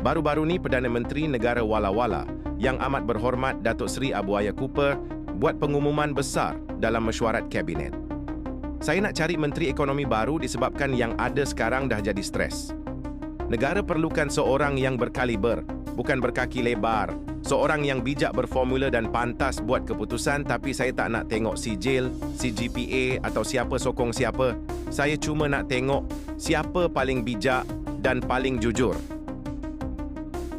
Baru-baru ni Perdana Menteri Negara Wala-Wala yang amat berhormat Datuk Seri Abu Aya Cooper buat pengumuman besar dalam mesyuarat Kabinet. Saya nak cari Menteri Ekonomi baru disebabkan yang ada sekarang dah jadi stres. Negara perlukan seorang yang berkaliber, bukan berkaki lebar. Seorang yang bijak berformula dan pantas buat keputusan, tapi saya tak nak tengok sijil, CGPA atau siapa sokong siapa. Saya cuma nak tengok siapa paling bijak dan paling jujur.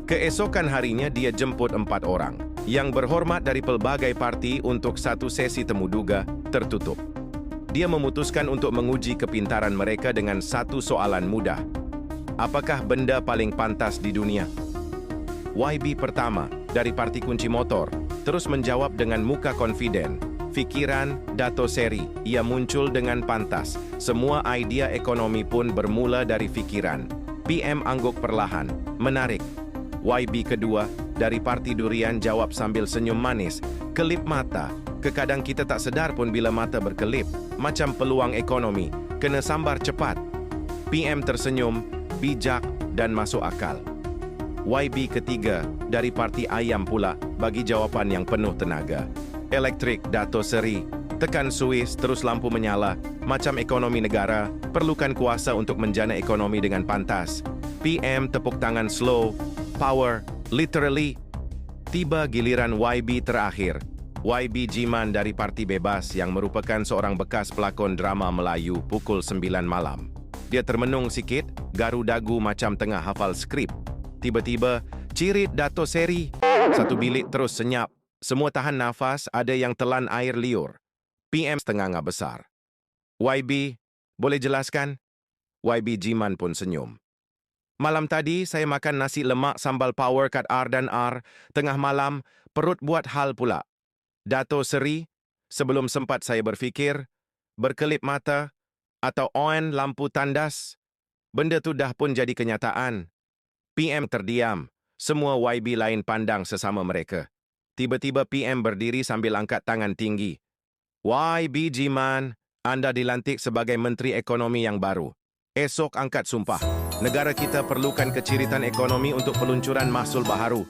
Keesokan harinya dia jemput 4 orang yang berhormat dari pelbagai parti untuk satu sesi temuduga tertutup. Dia memutuskan untuk menguji kepintaran mereka dengan satu soalan mudah. Apakah benda paling pantas di dunia? YB pertama dari Parti Kunci Motor terus menjawab dengan muka confident. Fikiran Dato' Seri, ia muncul dengan pantas. Semua idea ekonomi pun bermula dari fikiran. PM angguk perlahan. Menarik. YB kedua dari Parti Durian jawab sambil senyum manis. Kelip mata. Kadang kita tak sedar pun bila mata berkelip. Macam peluang ekonomi. Kena sambar cepat. PM tersenyum, bijak dan masuk akal. YB ketiga dari Parti Ayam pula bagi jawapan yang penuh tenaga. Elektrik Dato' Seri. Tekan suis terus lampu menyala. Macam ekonomi negara, perlukan kuasa untuk menjana ekonomi dengan pantas. PM tepuk tangan slow. Power, literally. Tiba giliran YB terakhir. YB Jiman dari Parti Bebas yang merupakan seorang bekas pelakon drama Melayu pukul 9 malam. Dia termenung sikit, garu dagu macam tengah hafal skrip. Tiba-tiba, cirit Dato' Seri. Satu bilik terus senyap. Semua tahan nafas, ada yang telan air liur. PM setengah besar. YB, boleh jelaskan? YB Jiman pun senyum. Malam tadi, saya makan nasi lemak sambal power kat R dan R. Tengah malam, perut buat hal pula. Dato' Seri, sebelum sempat saya berfikir, berkelip mata, atau on lampu tandas, benda tu dah pun jadi kenyataan. PM terdiam. Semua YB lain pandang sesama mereka. Tiba-tiba PM berdiri sambil angkat tangan tinggi. YB Jiman, anda dilantik sebagai Menteri Ekonomi yang baru. Esok angkat sumpah. Negara kita perlukan keciritan ekonomi untuk peluncuran mahsul baharu.